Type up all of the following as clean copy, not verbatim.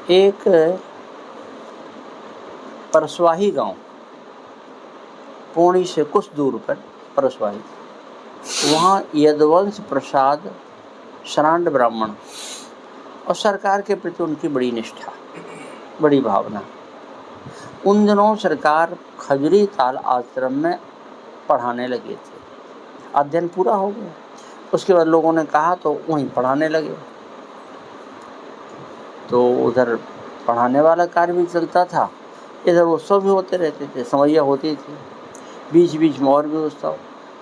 एक परसवाही गांव, पौड़ी से कुछ दूर पर परसवाही, वहाँ यदुवंश प्रसाद शरांड ब्राह्मण और सरकार के प्रति उनकी बड़ी निष्ठा, बड़ी भावना। उन दिनों सरकार खजूरी ताल आश्रम में पढ़ाने लगे थे। अध्ययन पूरा हो गया, उसके बाद लोगों ने कहा तो वहीं पढ़ाने लगे। तो उधर पढ़ाने वाला कार्य भी चलता था, इधर उत्सव भी होते रहते थे, समैया होती थी, बीच बीच में और भी उत्सव।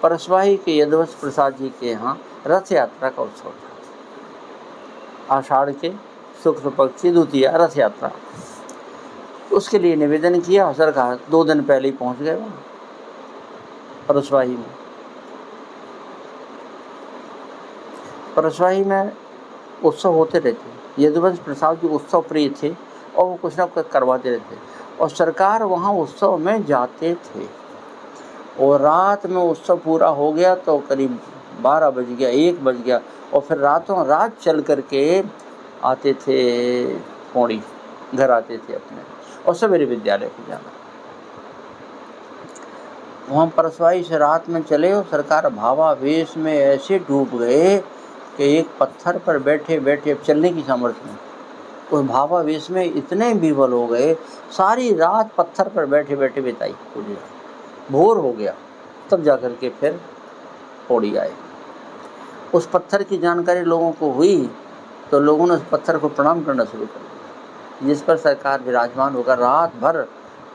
परसवाही के यदुवंश प्रसाद जी के यहाँ रथ यात्रा का उत्सव था, आषाढ़ के शुक्ल पक्ष की द्वितीया रथ यात्रा। उसके लिए निवेदन किया, सरकार 2 दिन पहले ही पहुँच गए वहाँ परसवाही में। परसवाही में उत्सव होते रहते, यदुवंश प्रसाद जी उत्सव प्रिय थे और वो कुछ ना कुछ करवाते रहते, और सरकार वहाँ उत्सव में जाते थे। और रात में उत्सव पूरा हो गया तो करीब 12 बज गया, 1 बज गया, और फिर रातों रात चल करके आते थे पौड़ी, घर आते थे अपने, और सवेरे विद्यालय को जाना। वहाँ परसवाही से रात में चले और सरकार भावावेश में ऐसे डूब गए कि एक पत्थर पर बैठे बैठे, अब चलने की सामर्थ्य नहीं, उस भावावेश में इतने विवल हो गए, सारी रात पत्थर पर बैठे बैठे बिताई, भोर हो गया, तब जाकर के फिर पौड़ी आए। उस पत्थर की जानकारी लोगों को हुई तो लोगों ने उस पत्थर को प्रणाम करना शुरू कर दिया, जिस पर सरकार विराजमान होकर रात भर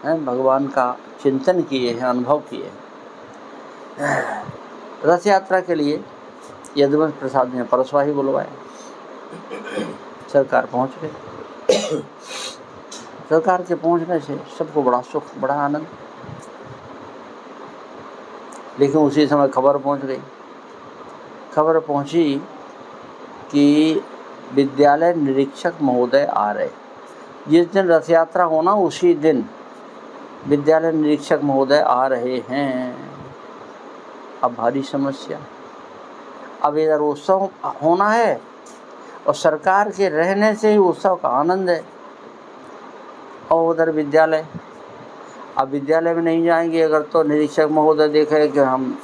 भगवान का चिंतन किए हैं, अनुभव किए हैं। रथ यात्रा के लिए यदुवंश प्रसाद ने परसवाही बुलवाया, सरकार पहुंच गई। सरकार के पहुंचने से सबको बड़ा सुख, बड़ा आनंद। लेकिन उसी समय खबर पहुंच गई, खबर पहुंची कि विद्यालय निरीक्षक महोदय आ रहे। जिस दिन रथ यात्रा होना उसी दिन विद्यालय निरीक्षक महोदय आ रहे हैं। अब भारी समस्या, अब इधर उत्सव होना है और सरकार के रहने से ही उत्सव का आनंद है, और उधर विद्यालय। अब विद्यालय में नहीं जाएंगे अगर तो निरीक्षक महोदय देखे कि हम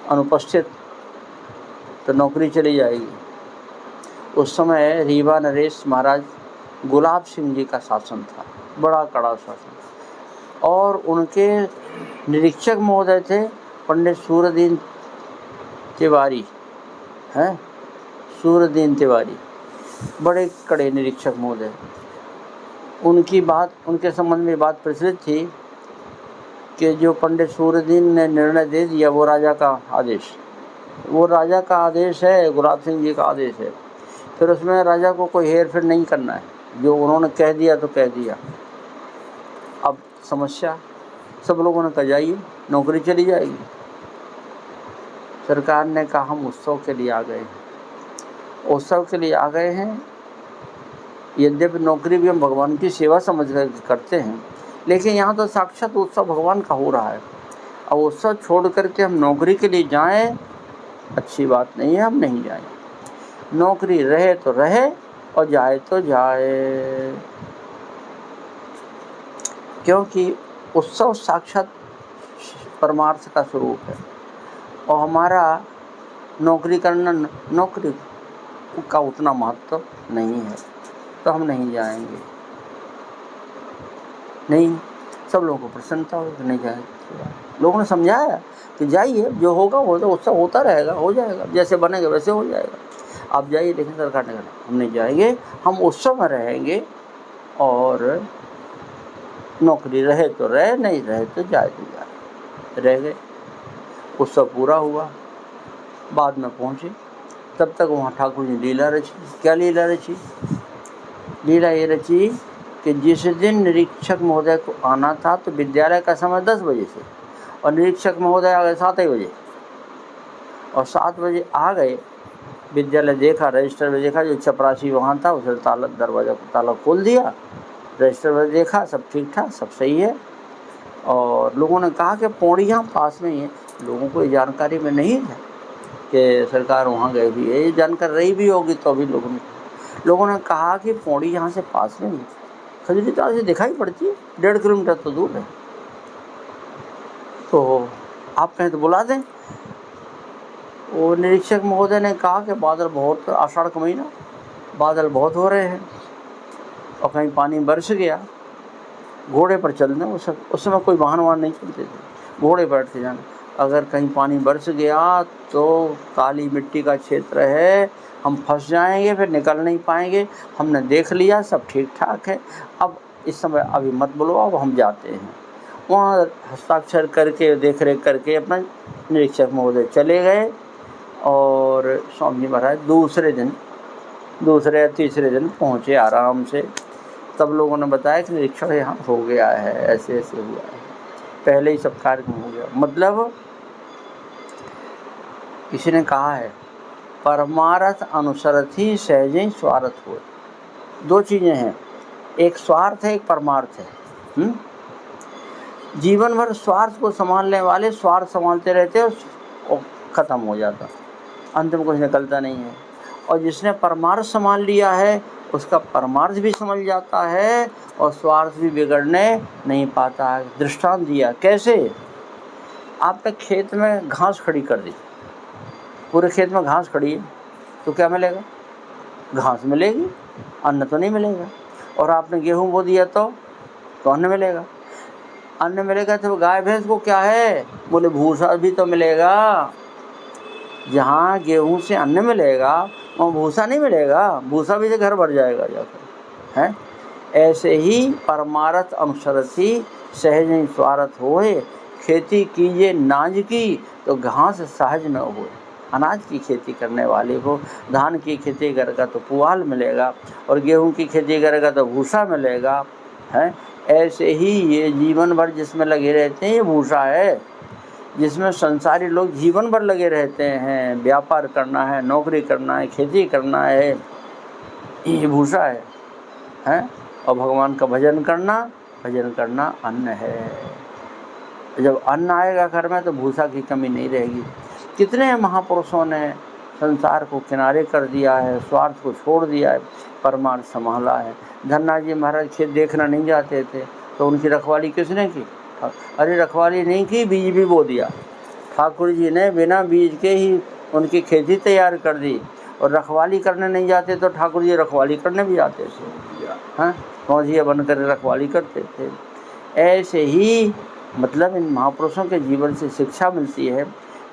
अनुपस्थित, तो नौकरी चली जाएगी। उस समय रीवा नरेश महाराज गुलाब सिंह जी का शासन था, बड़ा कड़ा शासन, और उनके निरीक्षक महोदय थे पंडित सूर्यदीन तिवारी, हैं सूर्यदीन तिवारी, बड़े कड़े निरीक्षक महोदय। उनकी बात, उनके संबंध में बात प्रचलित थी कि जो पंडित सूर्यदीन ने निर्णय दे दिया वो राजा का आदेश, वो राजा का आदेश है, गुलाब सिंह जी का आदेश है, फिर उसमें राजा को कोई हेर फेर नहीं करना है, जो उन्होंने कह दिया तो कह दिया। अब समस्या, सब लोगों ने कहा जाइए, नौकरी चली जाएगी। सरकार ने कहा हम उत्सव के लिए आ गए हैं, उत्सव के लिए आ गए हैं। यद्यपि नौकरी भी हम भगवान की सेवा समझ कर करते हैं, लेकिन यहाँ तो साक्षात उत्सव भगवान का हो रहा है। अब उत्सव छोड़ करके हम नौकरी के लिए जाएं, अच्छी बात नहीं है, हम नहीं जाएं। नौकरी रहे तो रहे और जाए तो जाए, क्योंकि उत्सव साक्षात परमार्थ का स्वरूप है, और हमारा नौकरी करना, नौकरी का उतना महत्व नहीं है, तो हम नहीं जाएंगे। नहीं, सब लोगों को प्रसन्नता हो, नहीं जाएंगे। लोगों ने समझाया कि जाइए, जो होगा वो तो उत्सव होता रहेगा, हो जाएगा, जैसे बनेगा वैसे हो जाएगा, आप जाइए। लेकिन सरकार ने कहा हम नहीं जाएंगे, हम उत्सव में रहेंगे, और नौकरी रहे तो रहे, नहीं रहे तो जाए तो जाए। रह गए, उत्सव पूरा हुआ, बाद में पहुँचे, तब तक वहाँ ठाकुर जी लीला रची। क्या लीला रची? लीला ये रची कि जिस दिन निरीक्षक महोदय को आना था तो विद्यालय का समय 10 बजे से, और निरीक्षक महोदय आ गए 7 बजे, और 7 बजे आ गए। विद्यालय देखा, रजिस्टर में देखा, जो चपरासी वहाँ था उसने दरवाज़ा ताला खोल दिया, रजिस्टर में देखा सब ठीक ठाक, सब सही है। और लोगों ने कहा कि पौड़ी यहाँ पास में ही है। लोगों को ये जानकारी में नहीं है कि सरकार वहाँ गई हुई है, ये जानकारी रही भी होगी तो अभी लोगों ने, लोगों ने कहा कि पौड़ी यहाँ से पास में नहीं, खजूरी तो ऐसे दिखाई पड़ती है, 1.5 किलोमीटर तो दूर है, तो आप कहें तो बुला दें। वो निरीक्षक महोदय ने कहा कि बादल बहुत, आषाढ़ का महीना, बादल बहुत हो रहे हैं और कहीं पानी बरस गया, घोड़े पर चलना, उस समय कोई वाहन नहीं चलते थे, घोड़े पर बैठ जाना, अगर कहीं पानी बरस गया तो काली मिट्टी का क्षेत्र है, हम फंस जाएंगे, फिर निकल नहीं पाएंगे। हमने देख लिया, सब ठीक ठाक है, अब इस समय अभी मत बुलवाओ, हम जाते हैं। वहाँ हस्ताक्षर करके देख रेख करके अपना निरीक्षक महोदय चले गए और स्वामी जी महाराज दूसरे या तीसरे दिन पहुँचे आराम से। तब लोगों ने बताया कि निरीक्षण यहाँ हो गया है, ऐसे ऐसे हुआ है, पहले ही सब कार्यक्रम हो गया। मतलब किसी ने कहा है परमारथ अनुसरत ही सहज स्वार्थ हो। दो चीज़ें हैं, एक स्वार्थ है, एक परमार्थ है। जीवन भर स्वार्थ को संभालने वाले स्वार्थ संभालते रहते हैं और ख़त्म हो जाता, अंत में कुछ निकलता नहीं है। और जिसने परमार्थ संभाल लिया है उसका परमार्थ भी समझ जाता है और स्वार्थ भी बिगड़ने नहीं पाता है। दृष्टांत दिया, कैसे? आपने खेत में घास खड़ी कर दी, पूरे खेत में घास खड़ी है, तो क्या मिलेगा? घास मिलेगी, अन्न तो नहीं मिलेगा। और आपने गेहूँ बो दिया तो अन्न मिलेगा, अन्न मिलेगा। तो गाय भैंस को क्या है? बोले भूसा भी तो मिलेगा। जहाँ गेहूँ से अन्न मिलेगा वहाँ भूसा नहीं मिलेगा, भूसा भी से घर भर जाएगा जाकर, हैं? ऐसे ही परमारथ अनुसरती सहज नहीं स्वार्थ होए, खेती कीजिए नाज की तो घास सहज न होए। अनाज की खेती करने वाले को धान की खेती करेगा तो पुआल मिलेगा और गेहूं की खेती करेगा तो भूसा मिलेगा, हैं? ऐसे ही ये जीवन भर जिसमें लगे रहते हैं ये भूसा है, जिसमें संसारी लोग जीवन भर लगे रहते हैं, व्यापार करना है, नौकरी करना है, खेती करना है, ये भूसा है, हैं? और भगवान का भजन करना अन्न है। जब अन्न आएगा घर में तो भूसा की कमी नहीं रहेगी। कितने महापुरुषों ने संसार को किनारे कर दिया है, स्वार्थ को छोड़ दिया है, परमार्थ संभाला है। धन्ना जी महाराज खेत देखना नहीं जाते थे तो उनकी रखवाली किसने की? अरे रखवाली नहीं की, बीज भी बो दिया। ठाकुर जी ने बिना बीज के ही उनकी खेती तैयार कर दी। और रखवाली करने नहीं जाते तो ठाकुर जी रखवाली करने भी जाते थे, हाँ, मौजिया बनकर रखवाली करते थे। ऐसे ही मतलब इन महापुरुषों के जीवन से शिक्षा मिलती है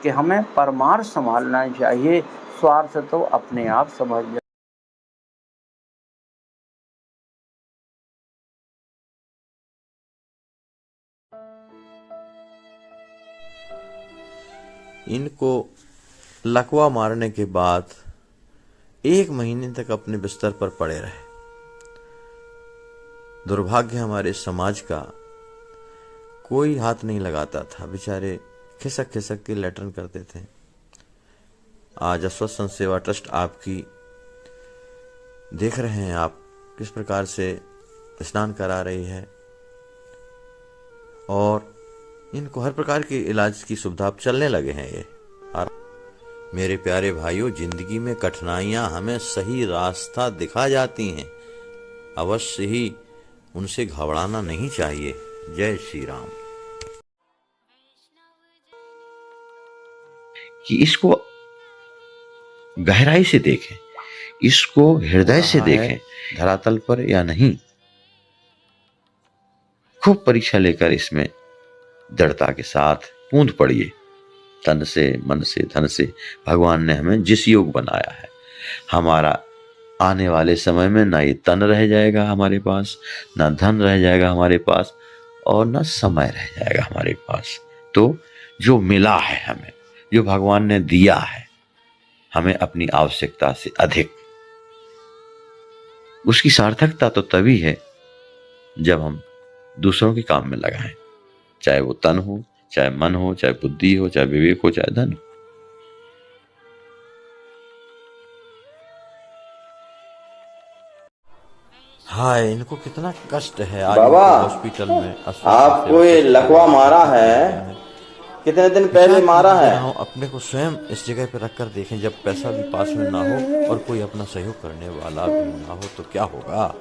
कि हमें परमार्थ संभालना चाहिए, स्वार्थ तो अपने आप समझ जाए। इनको लकवा मारने के बाद 1 महीने तक अपने बिस्तर पर पड़े रहे। दुर्भाग्य हमारे समाज का, कोई हाथ नहीं लगाता था, बेचारे खिसक खिसक के लेटरन करते थे। आज अस्वस्थ संत सेवा ट्रस्ट आपकी देख रहे हैं आप किस प्रकार से स्नान करा रही है और इनको हर प्रकार के इलाज की सुविधा अब चलने लगे हैं ये। और मेरे प्यारे भाइयों, जिंदगी में कठिनाइयां हमें सही रास्ता दिखा जाती हैं, अवश्य ही उनसे घबराना नहीं चाहिए। जय श्री राम। कि इसको गहराई से देखें, इसको हृदय से देखें, धरातल पर या नहीं। खूब परीक्षा लेकर इसमें दृढ़ता के साथ कूद पड़िए। तन से, मन से, धन से भगवान ने हमें जिस योग बनाया है, हमारा आने वाले समय में ना ये तन रह जाएगा हमारे पास, ना धन रह जाएगा हमारे पास, और ना समय रह जाएगा हमारे पास। तो जो मिला है हमें, जो भगवान ने दिया है हमें अपनी आवश्यकता से अधिक, उसकी सार्थकता तो तभी है जब हम दूसरों के काम में लगाएं, चाहे वो तन हो, चाहे मन हो, चाहे बुद्धि हो, चाहे विवेक हो, चाहे धन हो। हाय, इनको कितना कष्ट है। आज बाबा, हॉस्पिटल में आपको ये लकवा मारा है कितने दिन पहले मारा है। अपने को स्वयं इस जगह पर रखकर देखें, जब पैसा भी पास में ना हो और कोई अपना सहयोग करने वाला भी ना हो तो क्या होगा।